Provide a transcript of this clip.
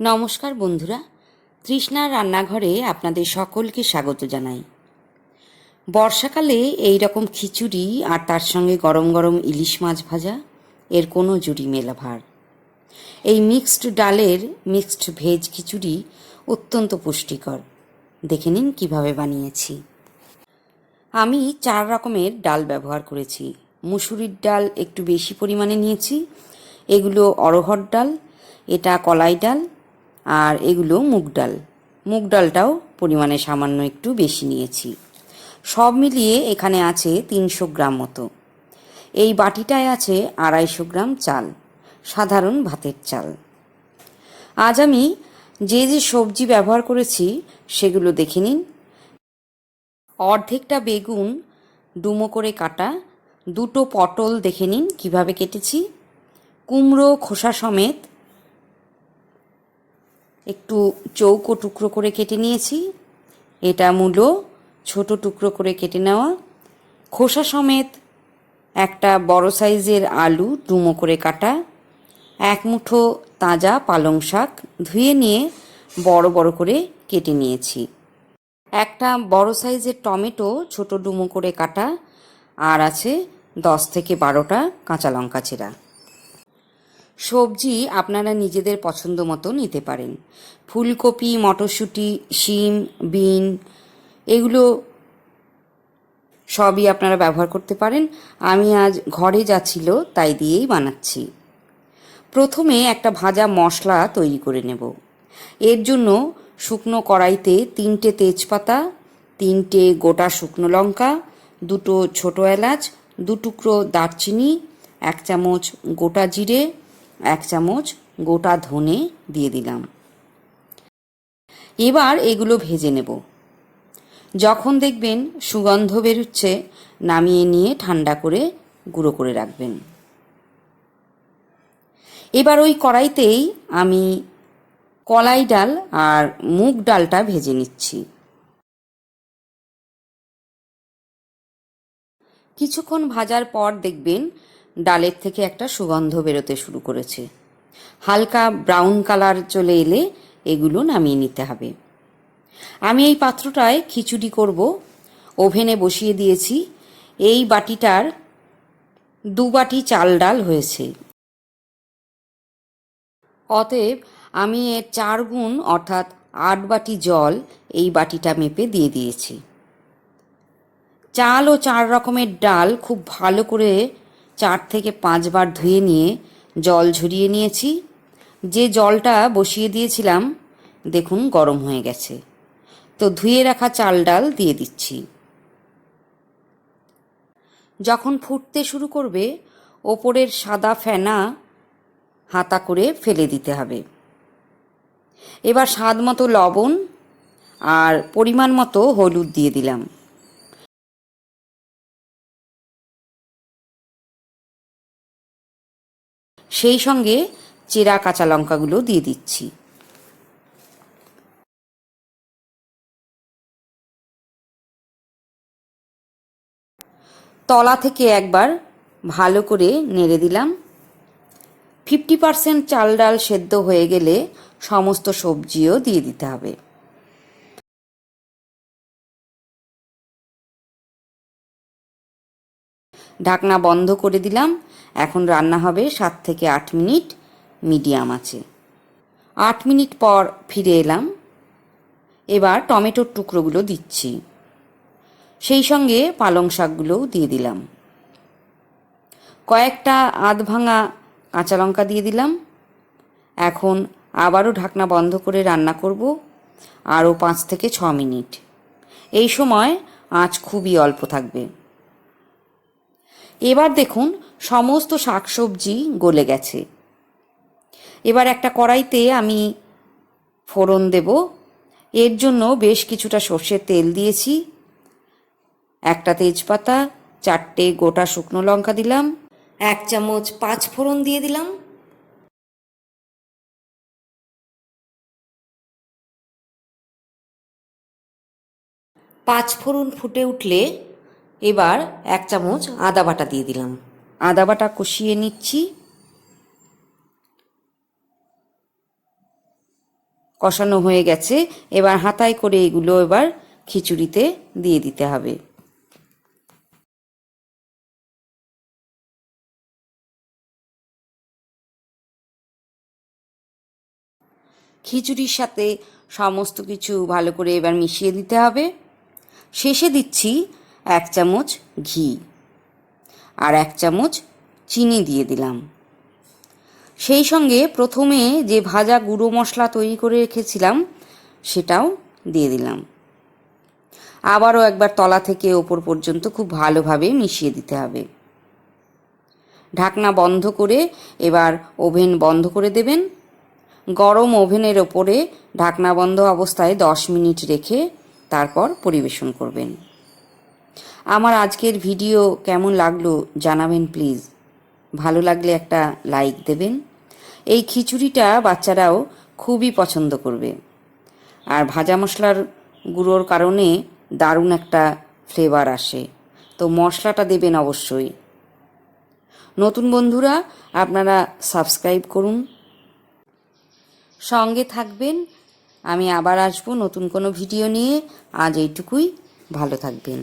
নমস্কার বন্ধুরা, তৃষ্ণার রান্নাঘরে আপনাদের সকলকে স্বাগত জানাই। বর্ষাকালে এই রকম খিচুড়ি আর তার সঙ্গে গরম গরম ইলিশ মাছ ভাজা, এর কোনো জুড়ি মেলা ভার। এই মিক্সড ডালের মিক্সড ভেজ খিচুড়ি অত্যন্ত পুষ্টিকর। দেখে নিন কীভাবে বানিয়েছি। আমি 4 রকমের ডাল ব্যবহার করেছি। মুসুরির ডাল একটু বেশি পরিমাণে নিয়েছি, এগুলো অড়হর ডাল, এটা কলাই ডাল, আর এগুলো মুগ ডাল। মুগ ডালটাও পরিমাণে সামান্য একটু বেশি নিয়েছি। সব মিলিয়ে এখানে আছে 300 গ্রাম মতো। এই বাটিটায় আছে 250 গ্রাম চাল, সাধারণ ভাতের চাল। আজ আমি যে যে সবজি ব্যবহার করেছি সেগুলো দেখে নিন। অর্ধেকটা বেগুন ডুমো করে কাটা, 2টো পটল দেখে নিন কিভাবে কেটেছি, কুমড়ো খোসা সমেত একটু চৌকো টুকরো করে কেটে নিয়েছি। এটা মূলো ছোট টুকরো করে কেটে নেওয়া, খোসা সমেত একটা বড় সাইজের আলু ডুমো করে কাটা, 1 মুঠো তাজা পালং শাক ধুয়ে নিয়ে বড় বড় করে কেটে নিয়েছি, একটা বড় সাইজের টমেটো ছোট ডুমো করে কাটা, আর আছে 10 থেকে 12টা কাঁচা লঙ্কা চেরা। সবজি আপনারা নিজেদের পছন্দ মতো নিতে পারেন। ফুলকপি, মটরশুঁটি, শিম, বিন এগুলো সবই আপনারা ব্যবহার করতে পারেন। আমি আজ ঘরে যা ছিল তাই দিয়েই বানাচ্ছি। প্রথমে একটা ভাজা মশলা তৈরি করে নেব। এর জন্য শুকনো কড়াইতে 3টে তেজপাতা, 3টে গোটা শুকনো লঙ্কা, 2টো ছোটো এলাচ, 2 টুকরো দারচিনি, 1 চামচ গোটা জিরে, 1 চামচ গোটা ধনে দিয়ে দিলাম। এবার এগুলো ভেজে নেব। যখন দেখবেন সুগন্ধ বেরোচ্ছে, নামিয়ে নিয়ে ঠান্ডা করে গুঁড়ো করে রাখবেন। এবার ওই কড়াইতেই আমি কলাই ডাল আর মুগ ডালটা ভেজে নিচ্ছি। কিছুক্ষণ ভাজার পর দেখবেন ডালের থেকে একটা সুগন্ধ বেরোতে শুরু করেছে। হালকা ব্রাউন কালার চলে এলে এগুলো নামিয়ে নিতে হবে। আমি এই পাত্রটায় খিচুড়ি করব। ওভেনে বসিয়ে দিয়েছি। এই বাটিটার 2 বাটি চাল ডাল হয়েছে। অতএব আমি এর 4 গুণ অর্থাৎ 8 বাটি জল এই বাটিটা মেপে দিয়ে দিয়েছি। চাল ও 4 রকমের ডাল খুব ভালো করে 4 থেকে 5 বার ধুয়ে নিয়ে জল ঝরিয়ে নিয়েছি। যে জলটা বসিয়ে দিয়েছিলাম দেখুন গরম হয়ে গেছে। তো ধুয়ে রাখা চাল ডাল দিয়ে দিচ্ছি। যখন ফুটতে শুরু করবে, ওপরের সাদা ফেনা হাতা করে ফেলে দিতে হবে। এবার স্বাদ মতো লবণ আর পরিমাণ মতো হলুদ দিয়ে দিলাম। সেই সঙ্গে চেরা কাঁচা লঙ্কাগুলো দিয়ে দিচ্ছি। তলা থেকে একবার ভালো করে নেড়ে দিলাম। 50% চাল ডাল সেদ্ধ হয়ে গেলে সমস্ত সবজিও দিয়ে দিতে হবে। ঢাকনা বন্ধ করে দিলাম। এখন রান্না হবে 7 থেকে 8 মিনিট মিডিয়াম আঁচে। 8 মিনিট পর ফিরে এলাম। এবার টমেটোর টুকরোগুলো দিচ্ছি, সেই সঙ্গে পালং শাকগুলোও দিয়ে দিলাম। কয়েকটা আধ ভাঙা কাঁচা লঙ্কা দিয়ে দিলাম। এখন আবারও ঢাকনা বন্ধ করে রান্না করব আরও 5 থেকে 6 মিনিট। এই সময় আঁচ খুবই অল্প থাকবে। এবার দেখুন সমস্ত শাকসবজি গলে গেছে। এবার একটা কড়াইতে আমি ফোড়ন দেব। এর জন্য বেশ কিছুটা সর্ষের তেল দিয়েছি। একটা তেজপাতা, 4টে গোটা শুকনো লঙ্কা দিলাম, 1 চামচ 5 ফোড়ন দিয়ে দিলাম। পাঁচ ফোড়ন ফুটে উঠলে এবার 1 চামচ আদা বাটা দিয়ে দিলাম। আদা বাটা কষিয়ে নিচ্ছি। কষানো হয়ে গেছে। এবার হাতায় করে এগুলো এবার খিচুড়িতে দিয়ে দিতে হবে। খিচুড়ির সাথে সমস্ত কিছু ভালো করে এবার মিশিয়ে দিতে হবে। শেষে দিচ্ছি 1 চামচ ঘি আর 1 চামচ চিনি দিয়ে দিলাম। সেই সঙ্গে প্রথমে যে ভাজা গুঁড়ো মশলা তৈরি করে রেখেছিলাম সেটাও দিয়ে দিলাম। আবারও একবার তলা থেকে ওপর পর্যন্ত খুব ভালোভাবে মিশিয়ে দিতে হবে। ঢাকনা বন্ধ করে এবার ওভেন বন্ধ করে দেবেন। গরম ওভেনের ওপরে ঢাকনা বন্ধ অবস্থায় 10 মিনিট রেখে তারপর পরিবেশন করবেন। আমার আজকের ভিডিও কেমন লাগলো জানাবেন প্লিজ। ভালো লাগলে একটা লাইক দেবেন। এই খিচুড়িটা বাচ্চারাও খুবই পছন্দ করবে। আর ভাজা মশলার গুঁড়োর কারণে দারুণ একটা ফ্লেভার আসে, তো মশলাটা দেবেন অবশ্যই। নতুন বন্ধুরা আপনারা সাবস্ক্রাইব করুন, সঙ্গে থাকবেন। আমি আবার আসবো নতুন কোনো ভিডিও নিয়ে। আজ এইটুকুই, ভালো থাকবেন।